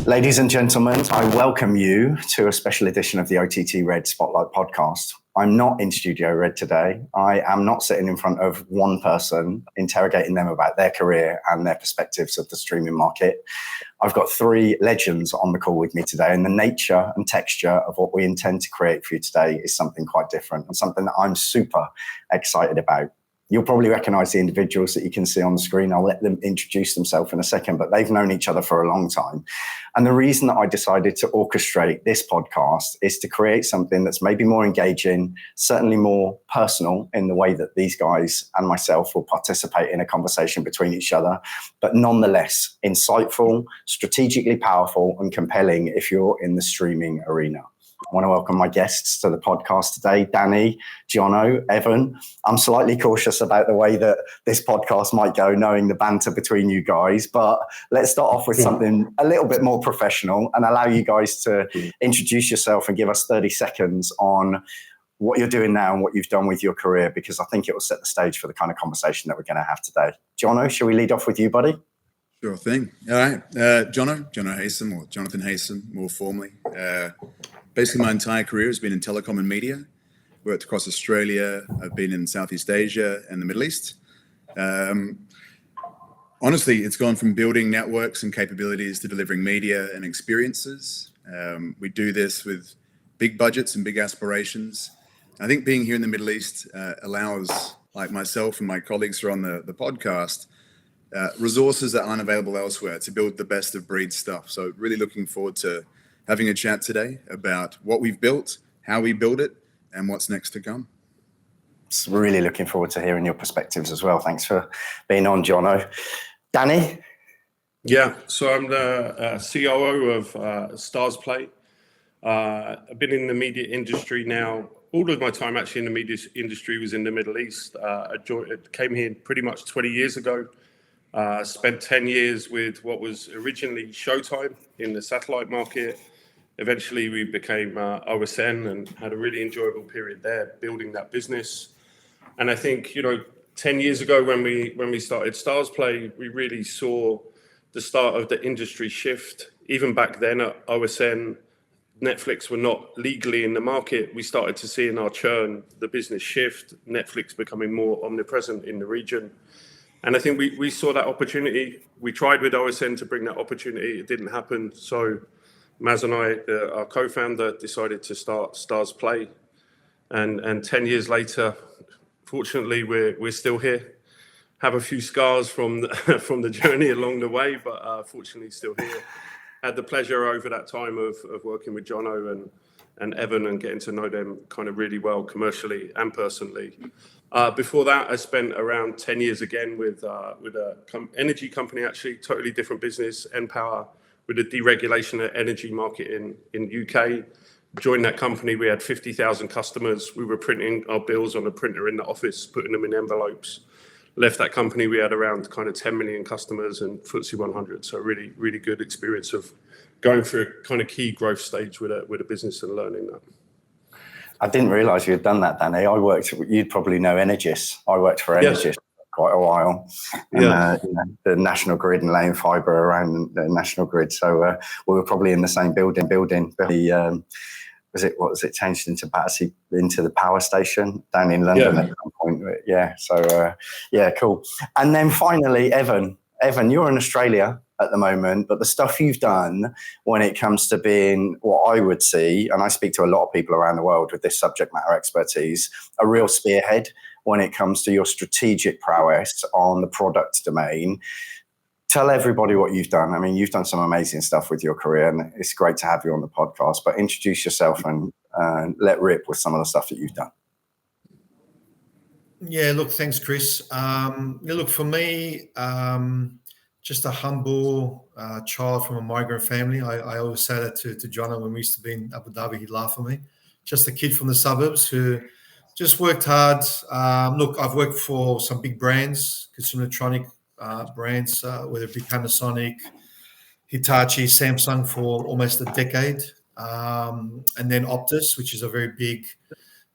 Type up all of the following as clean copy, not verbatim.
Ladies and gentlemen, I welcome you to a special edition of the OTTRED Spotlight podcast. I'm not in Studio Red today. I am not sitting in front of one person interrogating them about their career and their perspectives of the streaming market. I've got three legends on the call with me today, and the nature and texture of what we intend to create for you today is something quite different and something that I'm super excited about. You'll probably recognize the individuals that you can see on the screen. I'll let them introduce themselves in a second, but they've known each other for a long time. And the reason that I decided to orchestrate this podcast is to create something that's maybe more engaging, certainly more personal in the way that these guys and myself will participate in a conversation between each other, but nonetheless insightful, strategically powerful, and compelling if you're in the streaming arena. I want to welcome my guests to the podcast today, Danny, Jono, Evan. I'm slightly cautious about the way that this podcast might go, knowing the banter between you guys, but let's start off with something a little bit more professional and allow you guys to introduce yourself and give us 30 seconds on what you're doing now and what you've done with your career, because I think it will set the stage for the kind of conversation that we're going to have today. Jono, shall we lead off with you, buddy? Sure thing. All right. Jono Haysom, or Jonathan Haysom, more formally. Basically, my entire career has been in telecom and media. Worked across Australia. I've been in Southeast Asia and the Middle East. Honestly, it's gone from building networks and capabilities to delivering media and experiences. We do this with big budgets and big aspirations. I think being here in the Middle East allows, like myself and my colleagues who are on the podcast, resources that aren't available elsewhere to build the best of breed stuff. So really looking forward to having a chat today about what we've built, how we build it, and what's next to come. Really looking forward to hearing your perspectives as well. Thanks for being on, Jono. Danny? Yeah, so I'm the COO of StarzPlay. I've been in the media industry now. All of my time actually in the media industry was in the Middle East. I came here pretty much 20 years ago. Spent 10 years with what was originally Showtime in the satellite market. Eventually, we became OSN and had a really enjoyable period there, building that business. And I think, 10 years ago when we started StarzPlay, we really saw the start of the industry shift. Even back then at OSN, Netflix were not legally in the market. We started to see in our churn the business shift, Netflix becoming more omnipresent in the region. And I think we saw that opportunity. We tried with OSN to bring that opportunity. It didn't happen. So Maz and I, our co-founder, decided to start StarzPlay. And 10 years later, fortunately, we're still here. Have a few scars from the journey along the way, but fortunately still here. Had the pleasure over that time of working with Jono and Evan and getting to know them kind of really well commercially and personally. Before that, I spent around 10 years again with a energy company, actually, totally different business, npower, with the deregulation of energy market in UK. Joined that company, we had 50,000 customers. We were printing our bills on a printer in the office, putting them in envelopes. Left that company, we had around kind of 10 million customers and FTSE 100. So really, really good experience of going through a kind of key growth stage with a business and learning that. I didn't realise you had done that, Danny. You'd probably know Energis. I worked for Energis for quite a while. And, the national grid and laying fibre around the national grid. So we were probably in the same building. The what was it changed into the power station down in London at some point? Yeah. So cool. And then finally, Evan, you're in Australia at the moment, but the stuff you've done when it comes to being what I would see, and I speak to a lot of people around the world with this subject matter expertise, a real spearhead when it comes to your strategic prowess on the product domain. Tell everybody what you've done. I mean, you've done some amazing stuff with your career, and it's great to have you on the podcast, but introduce yourself and let rip with some of the stuff that you've done. Yeah, look, thanks, Chris. Look, for me, just a humble child from a migrant family. I always say that to John when we used to be in Abu Dhabi. He'd laugh at me. Just a kid from the suburbs who just worked hard. Look, I've worked for some big brands, consumer electronic brands, whether it be Panasonic, Hitachi, Samsung for almost a decade. And then Optus, which is a very big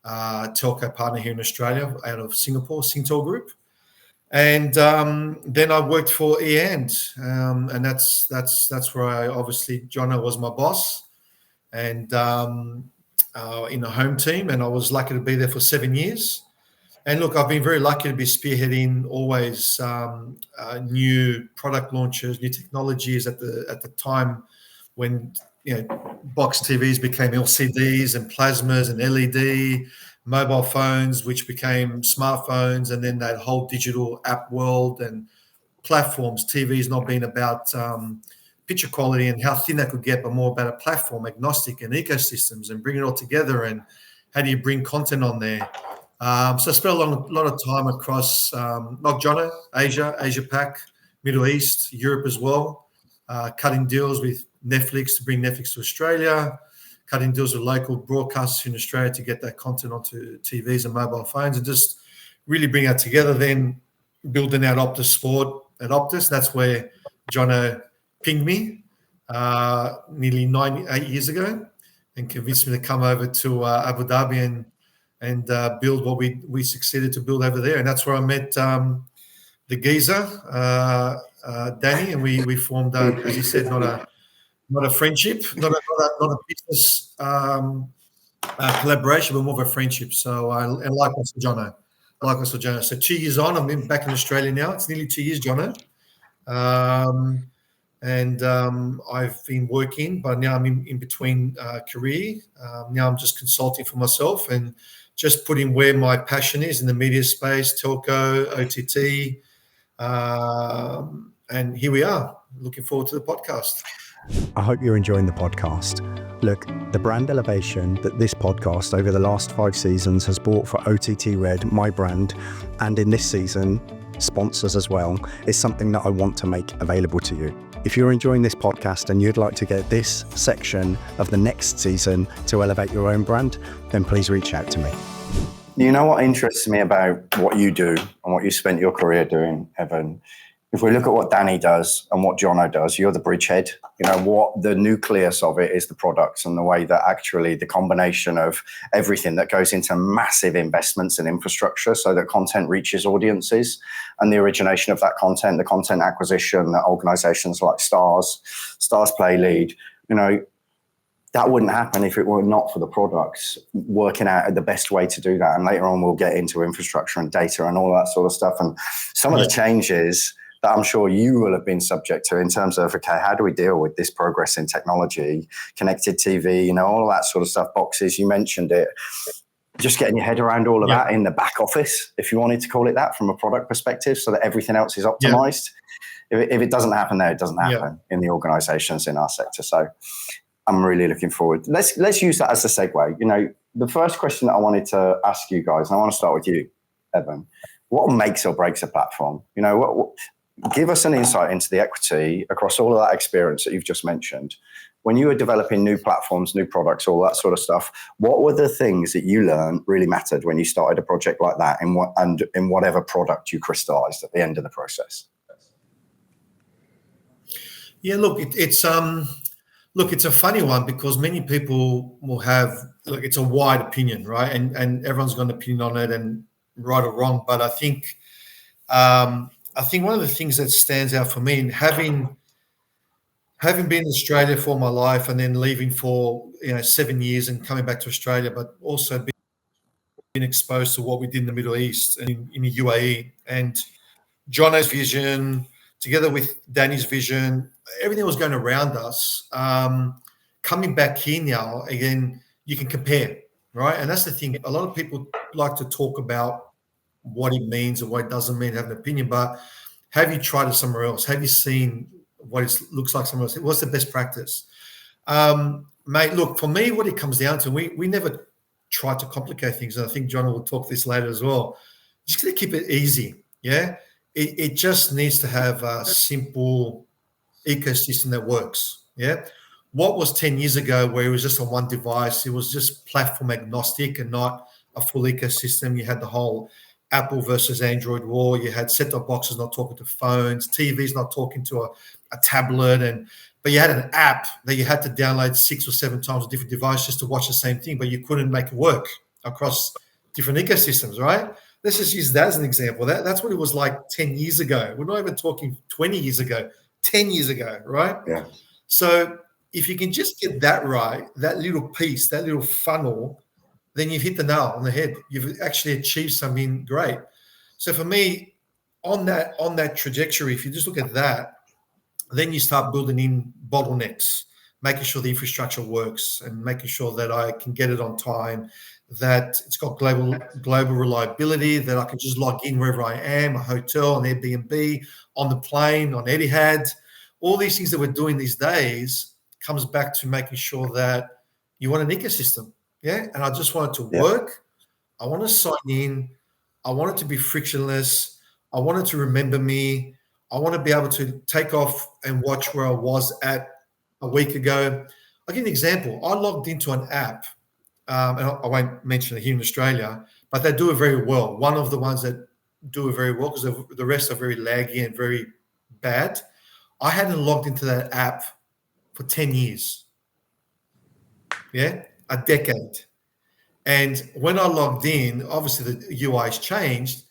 telco partner here in Australia out of Singapore, Singtel Group. And then I worked for E&, and that's where I obviously Jono was my boss, and in the home team, and I was lucky to be there for 7 years. And look, I've been very lucky to be spearheading always new product launches, new technologies at the time when box TVs became LCDs and plasmas and LED, mobile phones which became smartphones, and then that whole digital app world and platforms. TVs not being about picture quality and how thin that could get, but more about a platform, agnostic and ecosystems, and bring it all together. And how do you bring content on there? So I spent a lot of time across, like Jono, Asia Pac, Middle East, Europe as well, cutting deals with Netflix to bring Netflix to Australia, cutting deals with local broadcasters in Australia to get that content onto TVs and mobile phones, and just really bring that together. Then building out Optus Sport at Optus. That's where Jono pinged me nearly 8 years ago and convinced me to come over to Abu Dhabi and build what we succeeded to build over there. And that's where I met the geezer, Danny, and we formed, as you said, not a friendship, not a business collaboration, but more of a friendship. So and likewise for Jono. So 2 years on, I'm back in Australia now. It's nearly 2 years, Jono. And I've been working, but now I'm in between career. Now I'm just consulting for myself and just putting where my passion is in the media space, telco, OTT. And here we are. Looking forward to the podcast. I hope you're enjoying the podcast. Look, the brand elevation that this podcast over the last 5 seasons has brought for OTTRED, my brand, and in this season, sponsors as well, is something that I want to make available to you. If you're enjoying this podcast and you'd like to get this section of the next season to elevate your own brand, then please reach out to me. You know what interests me about what you do and what you spent your career doing, Evan? If we look at what Danny does and what Jono does, you're the bridgehead. You know, what the nucleus of it is the products and the way that actually the combination of everything that goes into massive investments in infrastructure so that content reaches audiences, and the origination of that content, the content acquisition that organizations like StarzPlay lead, you know, that wouldn't happen if it were not for the products working out the best way to do that. And later on, we'll get into infrastructure and data and all that sort of stuff. And some of the changes that I'm sure you will have been subject to in terms of, okay, how do we deal with this progress in technology, connected TV, you know, all of that sort of stuff, boxes, you mentioned it. Just getting your head around all of that in the back office, if you wanted to call it that, from a product perspective, so that everything else is optimized. If it doesn't happen there, it doesn't happen in the organizations in our sector. So I'm really looking forward. Let's use that as a segue. You know, the first question that I wanted to ask you guys, and I want to start with you, Evan, what makes or breaks a platform? You know, give us an insight into the equity across all of that experience that you've just mentioned. When you were developing new platforms, new products, all that sort of stuff, what were the things that you learned really mattered when you started a project like that, and in whatever product you crystallized at the end of the process? Yeah, look, it's a funny one because many people will have, look, it's a wide opinion, right? And everyone's got an opinion on it, and right or wrong. But I think one of the things that stands out for me, and having been in Australia for my life and then leaving for 7 years and coming back to Australia, but also being exposed to what we did in the Middle East and in the UAE, and Jono's vision together with Danny's vision, everything was going around us. Coming back here now, again, you can compare, right? And that's the thing. A lot of people like to talk about what it means or what it doesn't mean, have an opinion, but have you tried it somewhere else? Have you seen what it looks like somewhere else? What's the best practice? Mate, look, for me, what it comes down to, we never try to complicate things. And I think John will talk this later as well. Just going to keep it easy, yeah? It just needs to have a simple ecosystem that works, yeah? What was 10 years ago where it was just on one device, it was just platform agnostic and not a full ecosystem. You had the whole Apple versus Android war. You had set-top boxes not talking to phones, TVs not talking to a tablet, but you had an app that you had to download 6 or 7 times on different devices to watch the same thing, but you couldn't make it work across different ecosystems, right? let's just use that as an example. That's what it was like 10 years ago. We're not even talking 20 years ago, 10 years ago, right? Yeah. So if you can just get that right, that little piece, that little funnel, then you've hit the nail on the head. You've actually achieved something great. So for me, on that trajectory, if you just look at that, then you start building in bottlenecks, making sure the infrastructure works and making sure that I can get it on time, that it's got global reliability, that I can just log in wherever I am, a hotel, an Airbnb, on the plane, on Etihad. All these things that we're doing these days comes back to making sure that you want an ecosystem. Yeah. And I just want it to work. I want to sign in. I want it to be frictionless. I want it to remember me. I want to be able to take off and watch where I was at a week ago. I'll give you an example. I logged into an app, and I won't mention it here in Australia, but they do it very well. One of the ones that do it very well, because the rest are very laggy and very bad. I hadn't logged into that app for 10 years. Yeah, a decade. And when I logged in, obviously the UI has changed,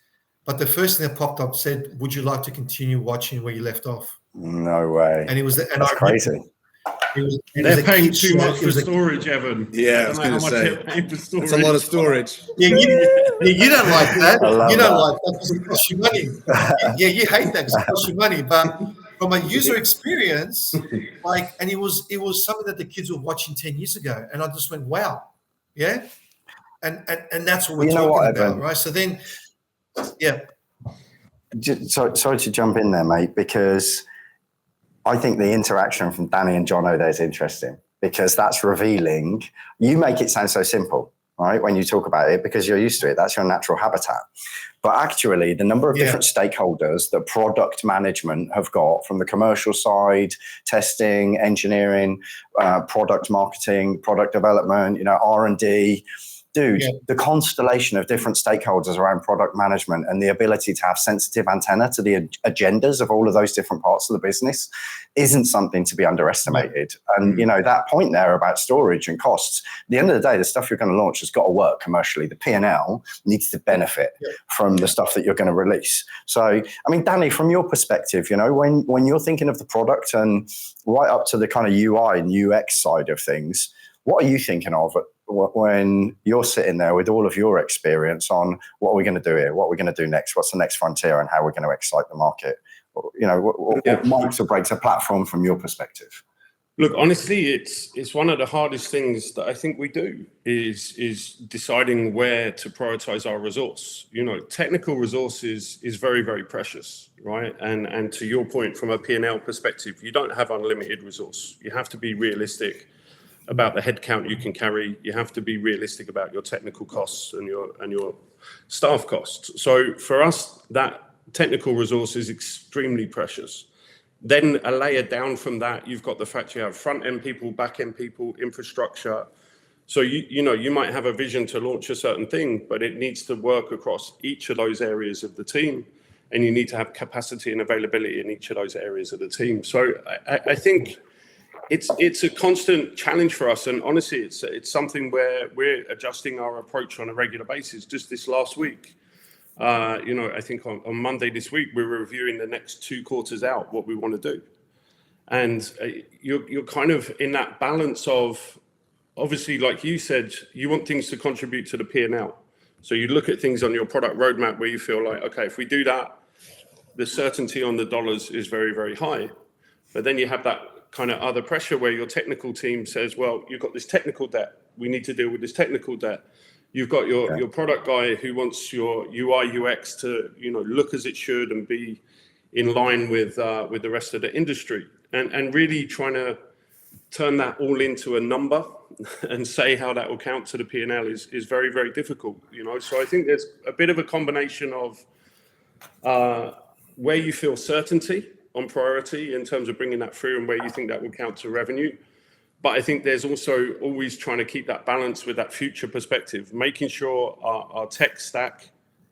but the first thing that popped up said, "Would you like to continue watching where you left off?" No way. And it was That's crazy. They're paying too much for storage, Evan. Yeah, I was going to say, that's a lot of storage. Yeah, you don't like that. You don't that. like that because it costs you money. Yeah, you hate that because it costs you money. But from a user experience, and it was something that the kids were watching 10 years ago, and I just went, wow, yeah, and that's what we're talking about, right? So then, yeah. Sorry to jump in there, mate, because I think the interaction from Danny and Jono there is interesting, because that's revealing. You make it sound so simple, right, when you talk about it, because you're used to it. That's your natural habitat. But actually, the number of different stakeholders that product management have got, from the commercial side, testing, engineering, product marketing, product development, R&D, dude, the constellation of different stakeholders around product management and the ability to have sensitive antenna to the agendas of all of those different parts of the business isn't something to be underestimated. And, that point there about storage and costs, at the end of the day, the stuff you're going to launch has got to work commercially. The P&L needs to benefit from the stuff that you're going to release. So, I mean, Danny, from your perspective, when you're thinking of the product and right up to the kind of UI and UX side of things, what are you thinking of when you're sitting there with all of your experience on what are we going to do here? What are we going to do next? What's the next frontier and how we're going to excite the market? What makes or breaks a platform from your perspective? Look, honestly, it's one of the hardest things that I think we do is deciding where to prioritize our resource. Technical resource is very, very precious, right? And to your point, from a P&L perspective, you don't have unlimited resource. You have to be realistic about the headcount you can carry. You have to be realistic about your technical costs and your staff costs. So for us, that technical resource is extremely precious. Then a layer down from that, you've got the fact you have front-end people, back-end people, infrastructure. So you might have a vision to launch a certain thing, but it needs to work across each of those areas of the team, and you need to have capacity and availability in each of those areas of the team. So I think it's a constant challenge for us, and honestly, it's something where we're adjusting our approach on a regular basis. Just this last week, I think on Monday this week, we're reviewing the next 2 quarters out, what we want to do, and you're kind of in that balance of, obviously, like you said, you want things to contribute to the P&L. So you look at things on your product roadmap where you feel like, okay, if we do that, the certainty on the dollars is very, very high, but then you have that kind of other pressure where your technical team says, well, you've got this technical debt. We need to deal with this technical debt. You've got your product guy who wants your UI, UX to, look as it should and be in line with the rest of the industry. And really trying to turn that all into a number and say how that will count to the P&L is very, very difficult, So I think there's a bit of a combination of where you feel certainty on priority in terms of bringing that through and where you think that will count to revenue. But I think there's also always trying to keep that balance with that future perspective, making sure our tech stack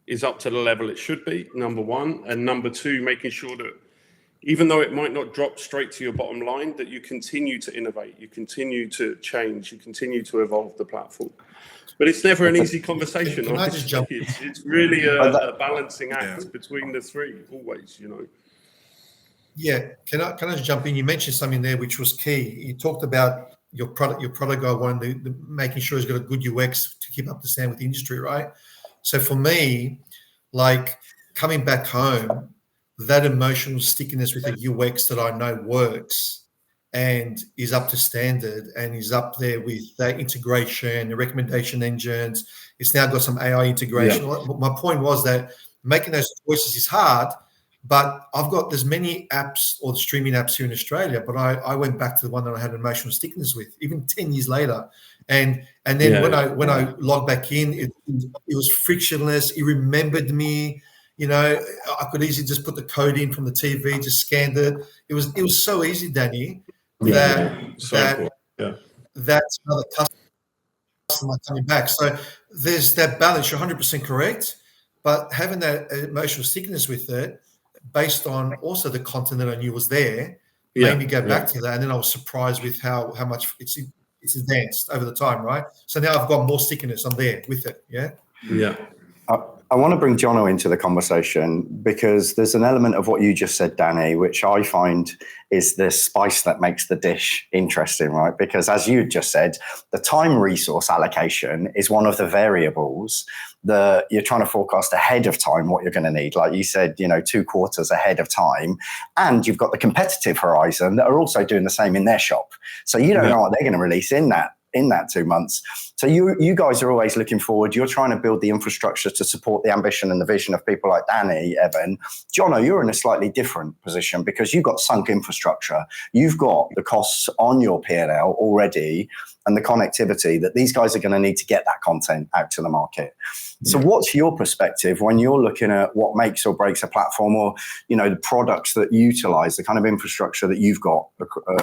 is up to the level it should be, number one. And number two, making sure that even though it might not drop straight to your bottom line, that you continue to innovate, you continue to change, you continue to evolve the platform. But it's never an easy conversation. Can I just jump in? It's really a balancing act between the three, always, you know. Yeah, can I just jump in? You mentioned something there which was key. You talked about your product guy wanting the making sure he's got a good UX to keep up to stand with the industry, right? So for me, like coming back home, that emotional stickiness with a UX that I know works and is up to standard and is up there with that integration, the recommendation engines. It's now got some AI integration. Yeah. My point was that making those choices is hard, but there's many apps or streaming apps here in Australia, but I went back to the one that I had emotional stickiness with, even 10 years later. And then when I logged back in, it was frictionless. It remembered me. You know, I could easily just put the code in from the TV, just scanned it. It was so easy, Danny, that's another customer coming back. So there's that balance. You're 100% correct, but having that emotional stickiness with it, based on also the content that I knew was there, made me go back to that. And then I was surprised with how much it's advanced over the time, right? So now I've got more stickiness. I'm there with it. Yeah. Yeah. I want to bring Jono into the conversation because there's an element of what you just said, Danny, which I find is the spice that makes the dish interesting, right? Because as you just said, the time resource allocation is one of the variables that you're trying to forecast ahead of time what you're going to need. Like you said, 2 quarters ahead of time. And you've got the competitive horizon that are also doing the same in their shop. So you don't know what they're going to release in that 2 months. So you guys are always looking forward. You're trying to build the infrastructure to support the ambition and the vision of people like Danny, Evan. Jono, you're in a slightly different position because you've got sunk infrastructure. You've got the costs on your P&L already and the connectivity that these guys are going to need to get that content out to the market. So what's your perspective when you're looking at what makes or breaks a platform or, the products that utilize the kind of infrastructure that you've got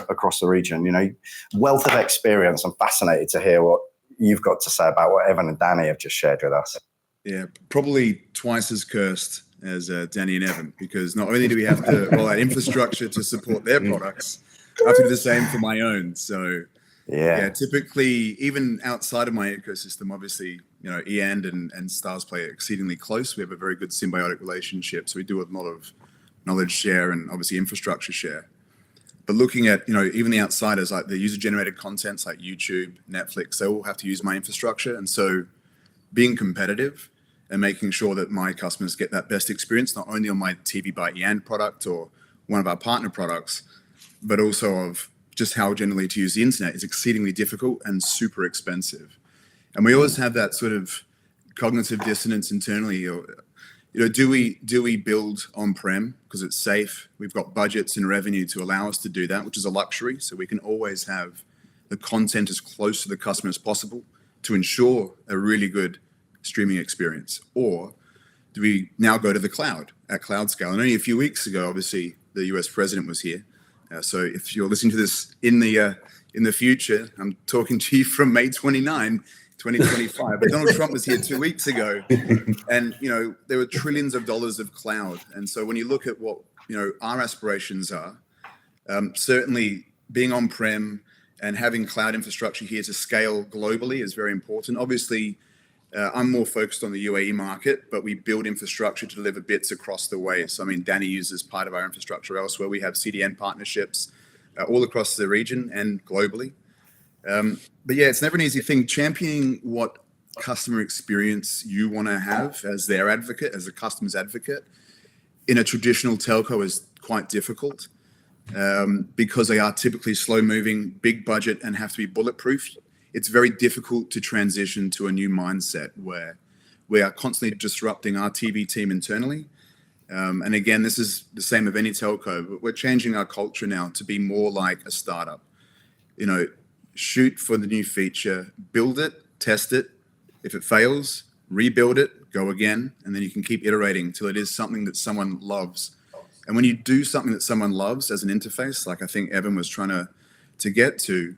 across the region? Wealth of experience. I'm fascinated to hear what you've got to say about what Evan and Danny have just shared with us. Yeah, probably twice as cursed as Danny and Evan, because not only do we have to roll out infrastructure to support their products, I have to do the same for my own. So yeah, typically, even outside of my ecosystem, obviously, eAnd and StarzPlay are exceedingly close. We have a very good symbiotic relationship. So we do a lot of knowledge share and obviously infrastructure share. But looking at, even the outsiders, like the user-generated contents like YouTube, Netflix, they all have to use my infrastructure. And so being competitive and making sure that my customers get that best experience, not only on my TV by eAnd product or one of our partner products, but also of just how generally to use the internet is exceedingly difficult and super expensive. And we always have that sort of cognitive dissonance internally. Do we build on-prem because it's safe? We've got budgets and revenue to allow us to do that, which is a luxury. So we can always have the content as close to the customer as possible to ensure a really good streaming experience. Or do we now go to the cloud at cloud scale? And only a few weeks ago, obviously, the US president was here. So if you're listening to this in the future, I'm talking to you from May 29, 2025. But Donald Trump was here 2 weeks ago, and there were trillions of dollars of cloud. And so when you look at what our aspirations are, certainly being on-prem and having cloud infrastructure here to scale globally is very important. Obviously, I'm more focused on the UAE market, but we build infrastructure to deliver bits across the way. So, Danny uses part of our infrastructure elsewhere. We have CDN partnerships all across the region and globally. But yeah, it's never an easy thing. Championing what customer experience you want to have as their advocate, as a customer's advocate, in a traditional telco is quite difficult because they are typically slow-moving, big budget, and have to be bulletproof. It's very difficult to transition to a new mindset where we are constantly disrupting our TV team internally. And again, this is the same of any telco, but we're changing our culture now to be more like a startup. Shoot for the new feature, build it, test it. If it fails, rebuild it, go again, and then you can keep iterating till it is something that someone loves. And when you do something that someone loves as an interface, like I think Evan was trying to get to,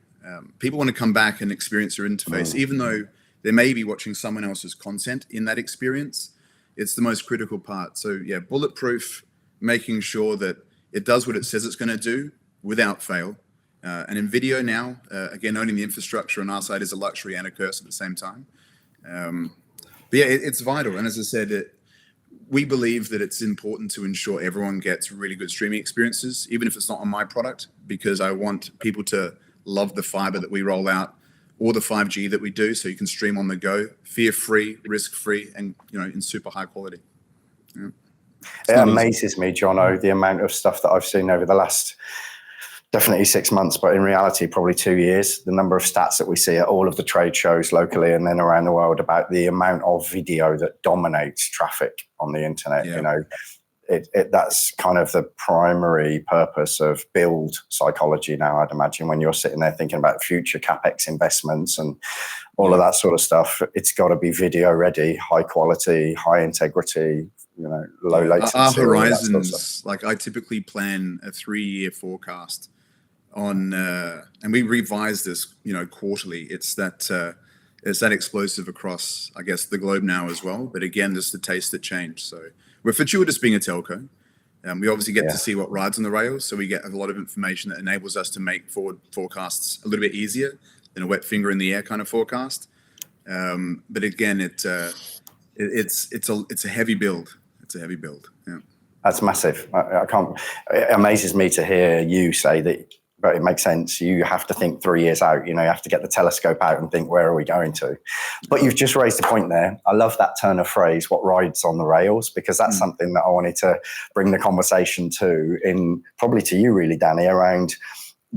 people want to come back and experience your interface, even though they may be watching someone else's content in that experience. It's the most critical part. So yeah, bulletproof, making sure that It does what it says it's going to do without fail. And in video now, again, owning the infrastructure on our side is a luxury and a curse at the same time. But yeah, it's vital. And as I said, we believe that it's important to ensure everyone gets really good streaming experiences, even if it's not on my product, because I want people to love the fiber that we roll out or the 5G that we do, so you can stream on the go, fear-free, risk-free, and in super high quality. Yeah. It amazes me, Jono, the amount of stuff that I've seen over the last definitely 6 months, but in reality, probably 2 years, the number of stats that we see at all of the trade shows locally and then around the world about the amount of video that dominates traffic on the internet. Yeah. That's kind of the primary purpose of build psychology now, I'd imagine, when you're sitting there thinking about future CapEx investments and all of that sort of stuff. It's got to be video ready, high quality, high integrity, low latency. Our horizons, like I typically plan a 3-year forecast on, and we revise this, quarterly. It's that explosive across, I guess, the globe now as well. But again, just the taste that changed. So we're fortuitous being a telco. We obviously get to see what rides on the rails. So we get a lot of information that enables us to make forward forecasts a little bit easier than a wet finger in the air kind of forecast. But again, it's a heavy build. It's a heavy build. Yeah. That's massive. It amazes me to hear you say that, but it makes sense. You have to think 3 years out. You have to get the telescope out and think, where are we going to? But you've just raised a point there. I love that turn of phrase, what rides on the rails, because that's something that I wanted to bring the conversation to, probably to you really, Danny, around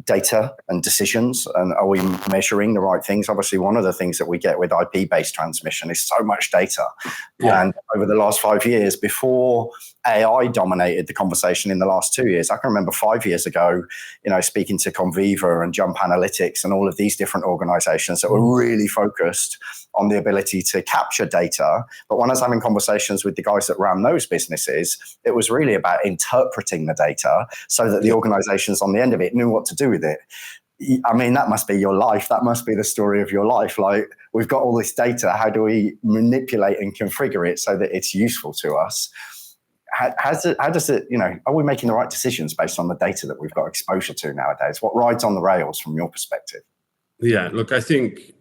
data and decisions, and are we measuring the right things? Obviously, one of the things that we get with IP-based transmission is so much data. Yeah. And over the last 5 years, before AI dominated the conversation in the last 2 years, I can remember 5 years ago, speaking to Conviva and Jump Analytics and all of these different organizations that were really focused on the ability to capture data. But when I was having conversations with the guys that ran those businesses, it was really about interpreting the data so that the organizations on the end of it knew what to do with it. I mean, that must be your life. That must be the story of your life. Like, we've got all this data. How do we manipulate and configure it so that it's useful to us? How does it, are we making the right decisions based on the data that we've got exposure to nowadays? What rides on the rails from your perspective? Yeah, look, I think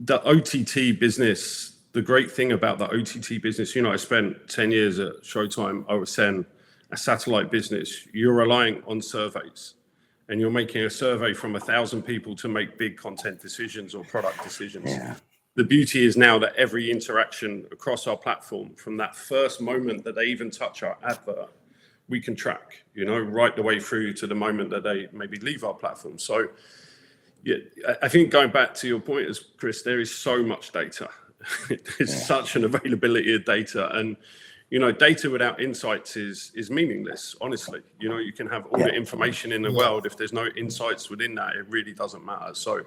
the OTT business, the great thing about the OTT business, I spent 10 years at Showtime, OSN, a satellite business. You're relying on surveys, and you're making a survey from 1,000 people to make big content decisions or product decisions. Yeah. The beauty is now that every interaction across our platform, from that first moment that they even touch our advert, we can track, right the way through to the moment that they maybe leave our platform. So yeah, I think going back to your point, as Chris, there is so much data. There's such an availability of data, and data without insights is meaningless. Honestly, you can have all the information in the world. If there's no insights within that, it really doesn't matter. So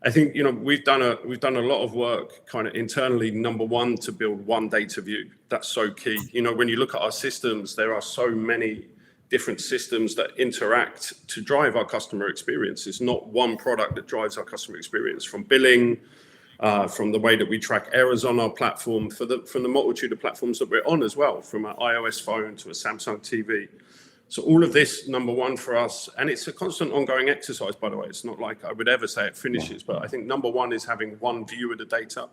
I think we've done a lot of work kind of internally. Number one, to build one data view. That's so key. When you look at our systems, there are so many different systems that interact to drive our customer experience. It's not one product that drives our customer experience, from billing, from the way that we track errors on our platform, from the multitude of platforms that we're on as well, from an iOS phone to a Samsung TV. So all of this, number one for us, and it's a constant ongoing exercise, by the way. It's not like I would ever say it finishes, but I think number one is having one view of the data.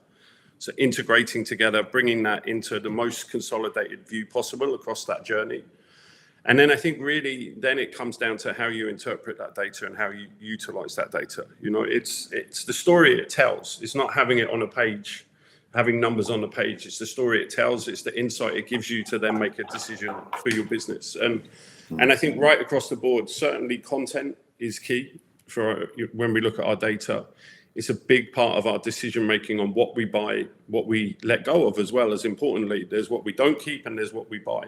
So integrating together, bringing that into the most consolidated view possible across that journey. And then I think really then it comes down to how you interpret that data and how you utilize that data. It's the story it tells. It's not having it on a page, having numbers on the page. It's the story it tells. It's the insight it gives you to then make a decision for your business. And I think right across the board, certainly content is key for when we look at our data. It's a big part of our decision making on what we buy, what we let go of, as well as importantly, there's what we don't keep and there's what we buy.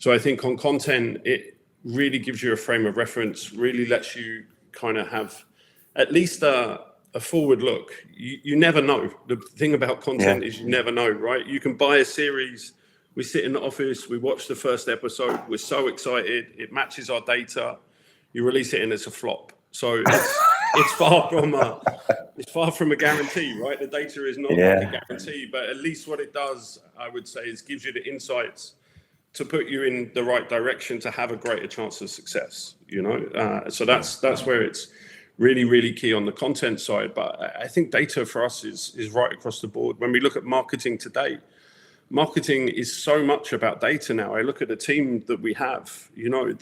So I think on content, it really gives you a frame of reference, really lets you kind of have at least a forward look. You never know. The thing about content is you never know, right? You can buy a series. We sit in the office, we watch the first episode. We're so excited. It matches our data. You release it and it's a flop. So it's far from a guarantee, right? The data is not like a guarantee, but at least what it does, I would say, is gives you the insights to put you in the right direction to have a greater chance of success, you know? So that's where it's really, really key on the content side. But I think data for us is right across the board. When we look at marketing today, marketing is so much about data now. I look at the team that we have, you know,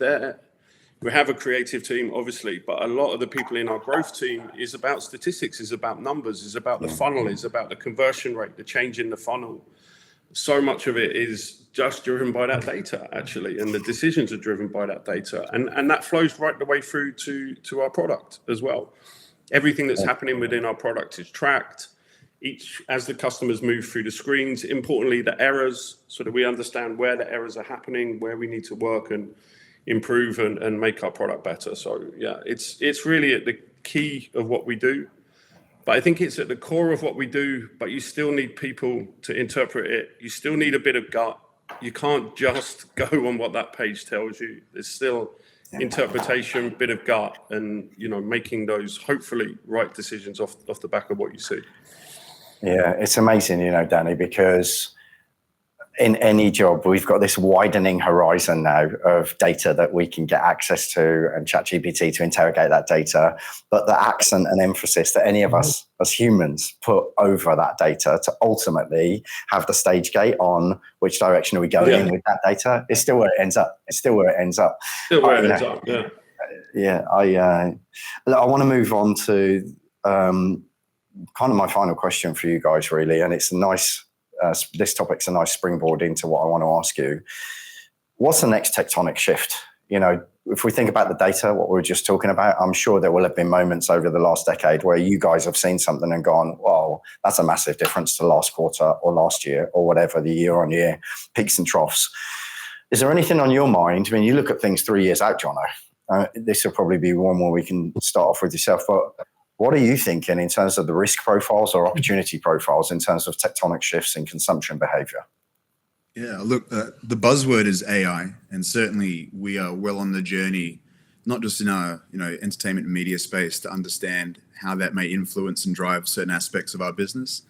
we have a creative team, obviously, but a lot of the people in our growth team is about statistics, is about numbers, is about the funnel, is about the conversion rate, the change in the funnel. So much of it is just driven by that data, actually, and the decisions are driven by that data. And that flows right the way through to our product as well. Everything that's happening within our product is tracked. As the customers move through the screens, importantly, the errors, so that we understand where the errors are happening, where we need to work and improve and make our product better. So yeah, it's really at the key of what we do. But I think it's at the core of what we do, but you still need people to interpret it. You still need a bit of gut. You can't just go on what that page tells you. There's still interpretation, bit of gut, and, you know, making those hopefully right decisions off the back of what you see. Yeah, it's amazing, you know, Danny, because in any job, we've got this widening horizon now of data that we can get access to and ChatGPT to interrogate that data. But the accent and emphasis that any of us as humans put over that data to ultimately have the stage gate on which direction are we going in with that data is still where it ends up. It's still where it ends up. Yeah, I want to move on to kind of my final question for you guys, really. And it's a nice... this topic's a nice springboard into what I want to ask you. What's the next tectonic shift? You know, if we think about the data, what we were just talking about, I'm sure there will have been moments over the last decade where you guys have seen something and gone, wow, that's a massive difference to last quarter or last year or whatever, the year on year peaks and troughs. Is there anything on your mind? I mean, you look at things 3 years out, Jono. This will probably be one where we can start off with yourself, but what are you thinking in terms of the risk profiles or opportunity profiles in terms of tectonic shifts in consumption behavior? Yeah, look, the buzzword is AI, and certainly we are well on the journey, not just in our entertainment and media space, to understand how that may influence and drive certain aspects of our business.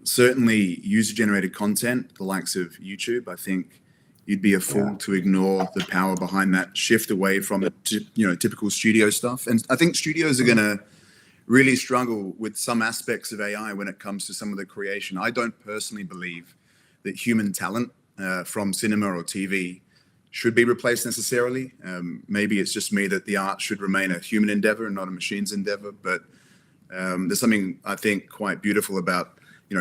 Certainly, user-generated content, the likes of YouTube, I think you'd be a fool to ignore the power behind that shift away from the typical studio stuff. And I think studios are going to really struggle with some aspects of AI when it comes to some of the creation. I don't personally believe that human talent from cinema or TV should be replaced necessarily. Maybe it's just me that the art should remain a human endeavor and not a machine's endeavor. But there's something I think quite beautiful about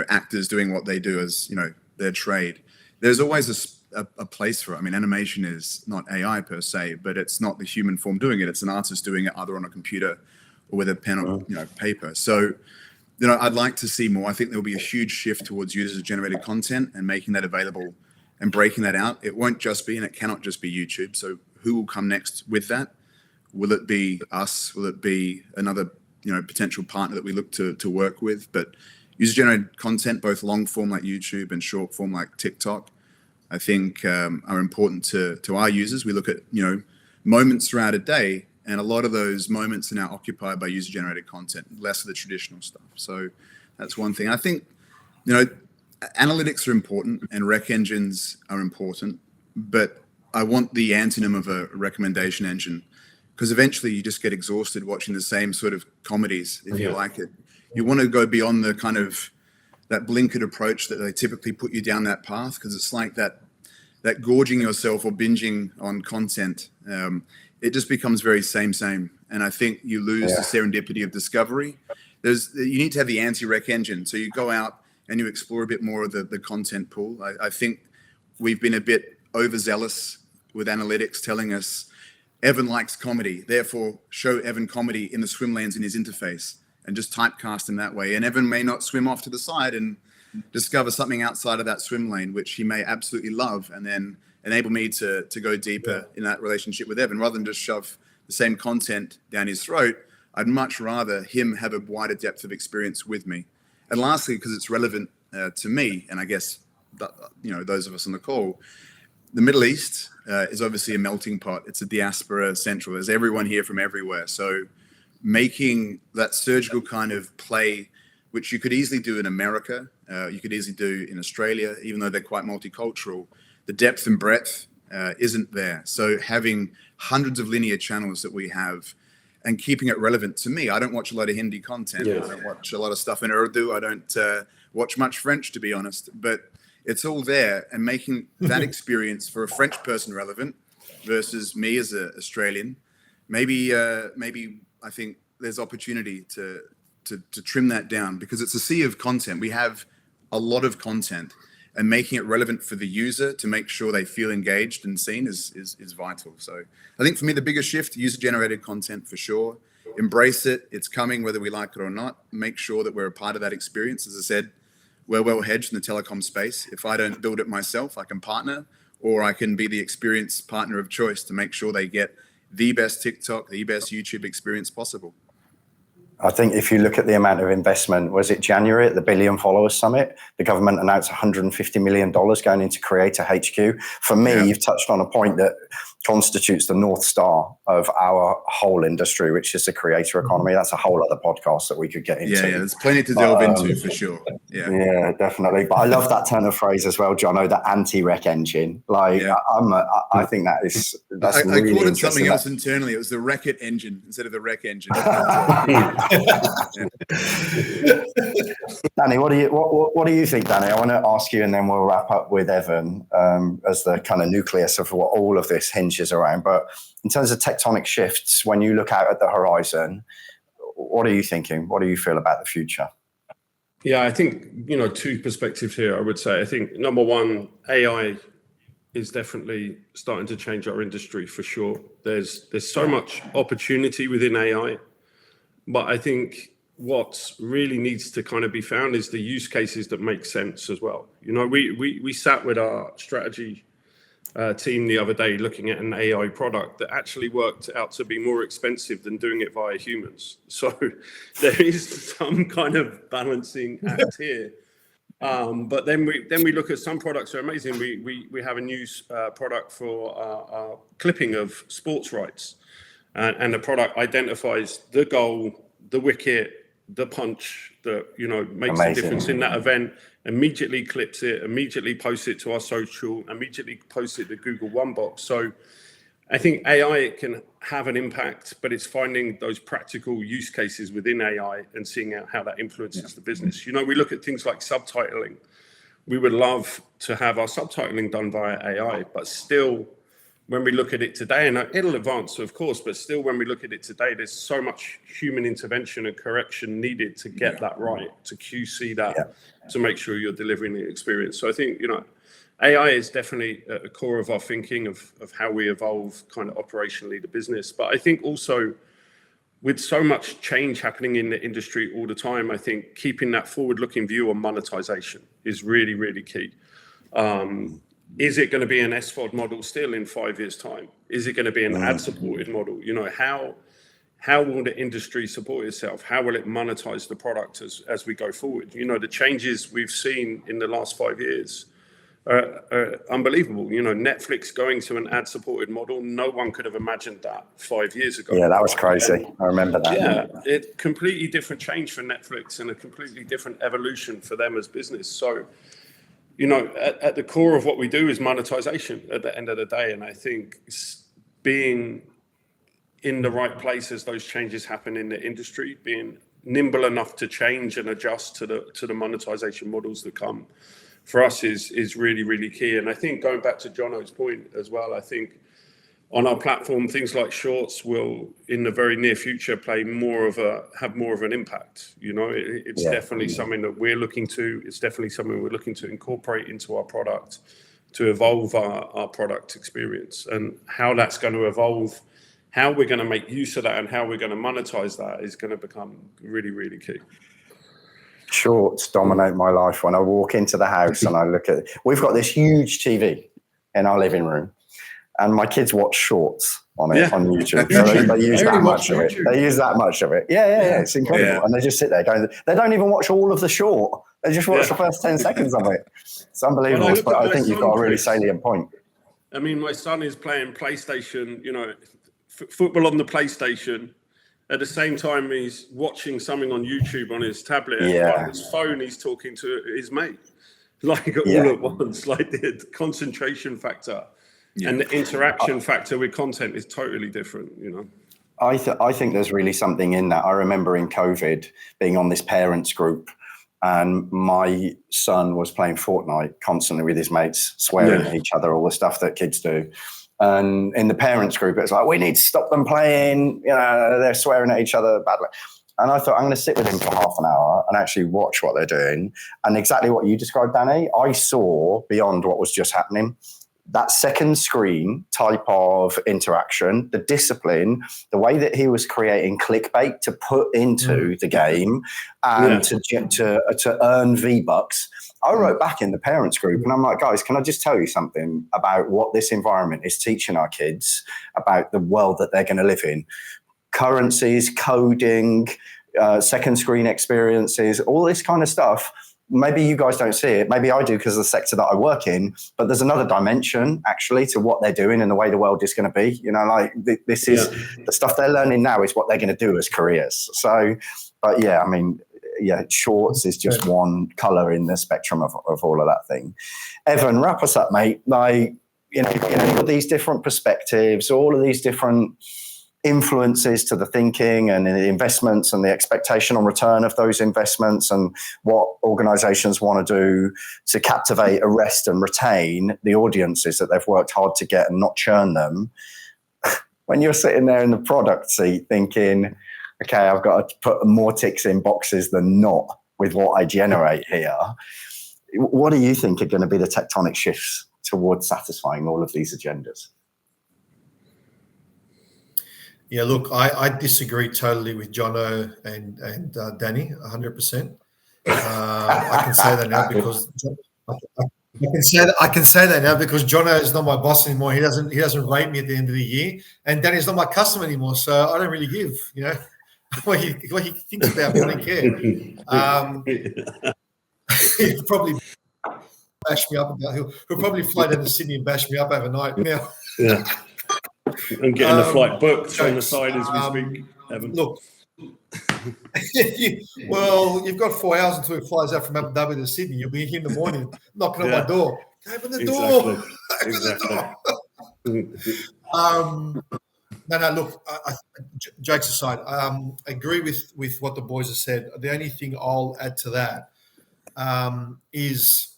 actors doing what they do as their trade. There's always a place for it. I mean, animation is not AI per se, but it's not the human form doing it. It's an artist doing it either on a computer or with a pen or paper. So, I'd like to see more. I think there'll be a huge shift towards user-generated content and making that available and breaking that out. It won't just be, and it cannot just be YouTube. So who will come next with that? Will it be us? Will it be another, potential partner that we look to work with? But user-generated content, both long form like YouTube and short form like TikTok, I think are important to our users. We look at, moments throughout a day, and a lot of those moments are now occupied by user-generated content, less of the traditional stuff. So that's one thing. I think, analytics are important and rec engines are important, but I want the antonym of a recommendation engine, because eventually you just get exhausted watching the same sort of comedies, if you like it. You want to go beyond the kind of that blinkered approach that they typically put you down that path, because it's like that gorging yourself or binging on content. It just becomes very same. And I think you lose the serendipity of discovery. You need to have the anti-rec engine. So you go out and you explore a bit more of the content pool. I think we've been a bit overzealous with analytics telling us Evan likes comedy, therefore show Evan comedy in the swim lanes in his interface and just typecast him that way. And Evan may not swim off to the side and discover something outside of that swim lane, which he may absolutely love, and then enable me to go deeper in that relationship with Evan. Rather than just shove the same content down his throat, I'd much rather him have a wider depth of experience with me. And lastly, because it's relevant to me, and I guess those of us on the call, the Middle East is obviously a melting pot. It's a diaspora central. There's everyone here from everywhere. So making that surgical kind of play, which you could easily do in America, you could easily do in Australia, even though they're quite multicultural. the depth and breadth isn't there. So having hundreds of linear channels that we have and keeping it relevant to me. I don't watch a lot of Hindi content. I don't watch a lot of stuff in Urdu. I don't watch much French, to be honest, but it's all there, and making that experience for a French person relevant versus me as an Australian. Maybe I think there's opportunity to trim that down, because it's a sea of content. We have a lot of content, and making it relevant for the user to make sure they feel engaged and seen is vital. So I think for me, the biggest shift, user-generated content for sure. Embrace it. It's coming whether we like it or not. Make sure that we're a part of that experience. As I said, we're well hedged in the telecom space. If I don't build it myself, I can partner, or I can be the experience partner of choice to make sure they get the best TikTok, the best YouTube experience possible. I think if you look at the amount of investment, was it January at the Billion Followers Summit, the government announced $150 million going into Creator HQ. For me, you've touched on a point that constitutes the North Star of our whole industry, which is the creator economy. That's a whole other podcast that we could get into. Yeah, there's plenty to delve into for sure. Yeah, definitely. But I love that turn of phrase as well, Jono, the anti-rec engine. I think that's I really called it something else that. internally. It was the Wreck-It engine instead of the wreck engine. Danny, what do you think, Danny? I want to ask you, and then we'll wrap up with Evan as the kind of nucleus of what all of this hinges around. But in terms of tectonic shifts, when you look out at the horizon, what are you thinking? What do you feel about the future? Yeah, I think, two perspectives here, I would say. I think, number one, AI is definitely starting to change our industry for sure. There's so much opportunity within AI, but I think what really needs to kind of be found is the use cases that make sense as well. We sat with our strategy team the other day looking at an AI product that actually worked out to be more expensive than doing it via humans. So there is some kind of balancing act here. But then we look at some products that are amazing. We have a new product for our clipping of sports rights, and the product identifies the goal, the wicket, the punch that makes a difference in that event, immediately clips it, immediately posts it to our social, immediately posts it to Google One Box. So I think AI can have an impact, but it's finding those practical use cases within AI and seeing how that influences the business. We look at things like subtitling. We would love to have our subtitling done via AI, but still, when we look at it today, and it'll advance, of course, but still when we look at it today, there's so much human intervention and correction needed to get that right, to QC that, to make sure you're delivering the experience. So I think, AI is definitely at the core of our thinking of how we evolve kind of operationally the business. But I think also with so much change happening in the industry all the time, I think keeping that forward-looking view on monetization is really, really key. Is it going to be an SVOD model still in 5 years' time? Is it going to be an ad-supported model? How will the industry support itself? How will it monetize the product as we go forward? The changes we've seen in the last 5 years are unbelievable. Netflix going to an ad-supported model, no one could have imagined that 5 years ago. Yeah, that was crazy. I remember that. Yeah, it's completely different change for Netflix and a completely different evolution for them as business. So, at the core of what we do is monetization at the end of the day. And I think being in the right place as those changes happen in the industry, being nimble enough to change and adjust to the monetization models that come, for us is really, really key. And I think going back to Jono's point as well, I think on our platform, things like Shorts will, in the very near future, have more of an impact. It's definitely something that we're looking to. It's definitely something we're looking to incorporate into our product to evolve our product experience. And how that's going to evolve, how we're going to make use of that, and how we're going to monetize that is going to become really, really key. Shorts dominate my life. When I walk into the house and I look at it, we've got this huge TV in our living room, and my kids watch Shorts on YouTube. So they use that much of it. They use that much of it. Yeah. It's incredible. Yeah. And they just sit there going, they don't even watch all of the short. They just watch the first 10 seconds of it. It's unbelievable. But I think you've got a really salient point. I mean, my son is playing PlayStation, football on the PlayStation. At the same time, he's watching something on YouTube on his tablet. Yeah. On his phone, he's talking to his mate. like all at once. Like the concentration factor and the interaction factor with content is totally different, you know. I think there's really something in that. I remember in COVID being on this parents group, and my son was playing Fortnite constantly with his mates, swearing at each other, all the stuff that kids do. And in the parents group, it's like, we need to stop them playing. You know, they're swearing at each other badly. And I thought, I'm going to sit with him for half an hour and actually watch what they're doing. And exactly what you described, Danny, I saw beyond what was just happening. That second screen type of interaction, the discipline, the way that he was creating clickbait to put into the game and to earn V-Bucks. I wrote back in the parents group and I'm like, guys, can I just tell you something about what this environment is teaching our kids about the world that they're going to live in? Currencies, coding, second screen experiences, all this kind of stuff. Maybe you guys don't see it. Maybe I do because of the sector that I work in. But there's another dimension actually to what they're doing and the way the world is going to be. You know, like this is the stuff they're learning now is what they're going to do as careers. So, but yeah, I mean, shorts is just one color in the spectrum of all of that thing. Evan, wrap us up, mate. Like, you know, all these different perspectives, all of these different influences to the thinking and the investments and the expectation on return of those investments and what organizations want to do to captivate, arrest and retain the audiences that they've worked hard to get and not churn them. When you're sitting there in the product seat thinking, okay, I've got to put more ticks in boxes than not with what I generate here. What do you think are going to be the tectonic shifts towards satisfying all of these agendas? Yeah, look, I disagree totally with Jono and Danny 100%. I can say that now because I can say that now because Jono is not my boss anymore. He doesn't rate me at the end of the year, and Danny's not my customer anymore. So I don't really give, you know, what he thinks about me. I don't care. He'll probably bash me up about. He'll probably fly down to Sydney and bash me up overnight. Now. Yeah. And getting the flight booked on the side as we speak, Evan. Look, you've got 4 hours until it flies out from Abu Dhabi to Sydney. You'll be here in the morning knocking on my door. Open the door. Exactly. No, look, jokes aside, I agree with what the boys have said. The only thing I'll add to that is,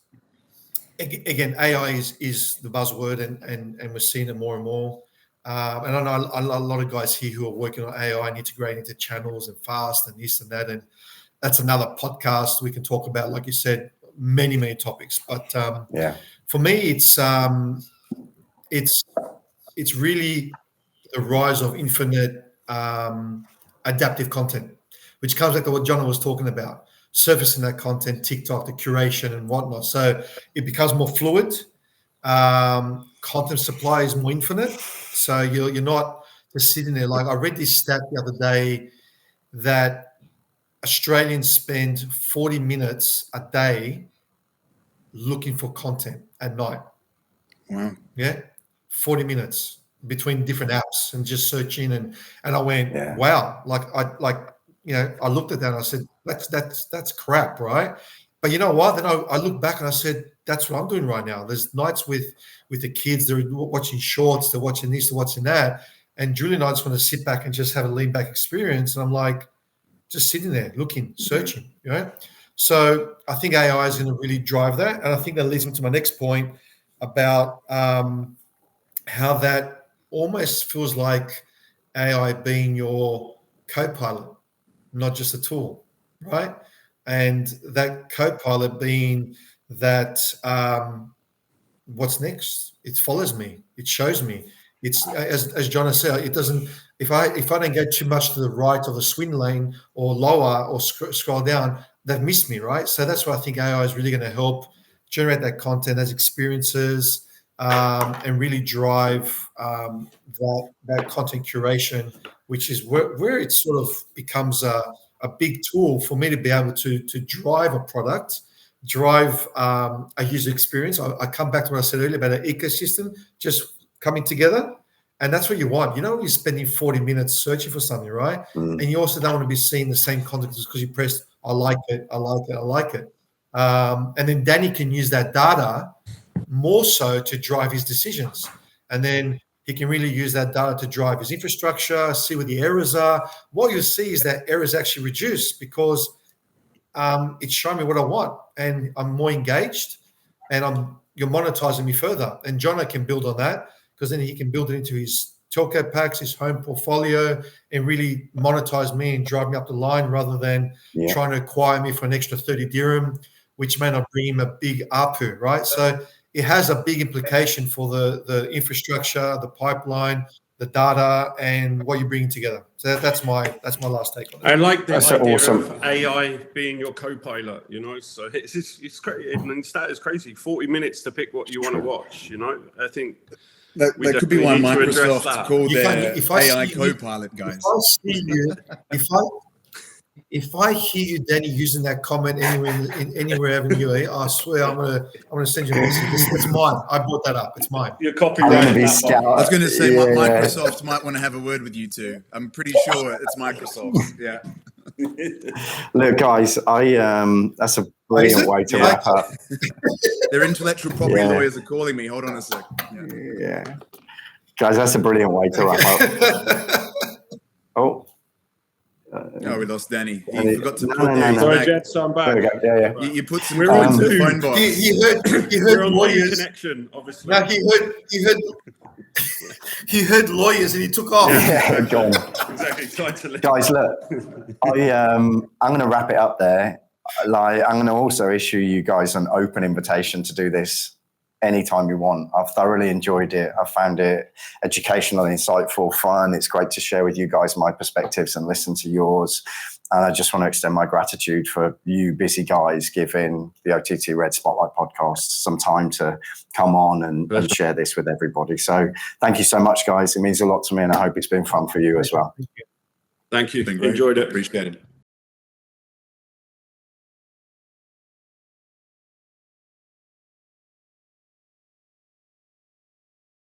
again, AI is the buzzword and we're seeing it more and more. And I know a lot of guys here who are working on AI and integrating into channels and fast and this and that. And that's another podcast we can talk about, like you said, many, many topics. But for me, it's really the rise of infinite adaptive content, which comes back to what John was talking about, surfacing that content, TikTok, the curation and whatnot. So it becomes more fluid. Content supply is more infinite. So you're not just sitting there. Like I read this stat the other day that Australians spend 40 minutes a day looking for content at night. Wow. Yeah, 40 minutes between different apps and just searching. And I went, wow. I looked at that and I said, that's crap, right? But you know what? Then I looked back and I said, that's what I'm doing right now. There's nights with the kids, they're watching shorts, they're watching this, they're watching that. And Julie and I just want to sit back and just have a lean back experience. And I'm like, just sitting there, looking, searching, you know? So I think AI is going to really drive that. And I think that leads me to my next point about how that almost feels like AI being your co-pilot, not just a tool, right? And that co-pilot being that what's next? It follows me. It shows me. It's as John has said. It doesn't. If I don't go too much to the right of the swim lane or lower or scroll down, they've missed me, right? So that's why I think AI is really going to help generate that content as experiences and really drive that content curation, which is where it sort of becomes a big tool for me to be able to drive a product, drive a user experience. I come back to what I said earlier about an ecosystem just coming together. And that's what you want. You know, you're spending 40 minutes searching for something, right? And you also don't want to be seeing the same content just because you pressed, I like it. And then Danny can use that data more so to drive his decisions. And then he can really use that data to drive his infrastructure, see where the errors are. What you'll see is that errors actually reduce because it's showing me what I want, and I'm more engaged, and you're monetizing me further. And Jono can build on that because then he can build it into his telco packs, his home portfolio, and really monetize me and drive me up the line rather than trying to acquire me for an extra 30 dirham, which may not bring him a big ARPU, right? So it has a big implication for the infrastructure, the pipeline, the data, and what you're bringing together. So that's my last take on it. I like the idea of AI being your co-pilot, you know. So it's crazy. And that is crazy. 40 minutes to pick what you want to watch, you know. I think that could be why Microsoft called their AI co-pilot, guys. If I hear you, Danny, using that comment anywhere in UAE, I swear I'm gonna send you a message. It's mine. I brought that up. It's mine. You're copyrighted. I was going to say Microsoft might want to have a word with you two. I'm pretty sure it's Microsoft. Yeah. Look, guys, that's a brilliant way to wrap up. Their intellectual property lawyers are calling me. Hold on a sec. Yeah. Guys, that's a brilliant way to wrap up. Oh. No, we lost Danny. He forgot to put Sorry, Jets, I'm back. Yeah. You put some coins in the phone box. He heard lawyers. Connection, obviously. No, he heard lawyers and he took off. Yeah, gone. Exactly. Guys, look, I'm going to wrap it up there. I'm going to also issue you guys an open invitation to do this anytime you want. I've thoroughly enjoyed it. I found it educational, insightful, fun. It's great to share with you guys my perspectives and listen to yours. And I just want to extend my gratitude for you busy guys giving the OTT Red Spotlight podcast some time to come on and share this with everybody. So thank you so much, guys. It means a lot to me, and I hope it's been fun for you as well. Thank you. Enjoyed it. Appreciate it.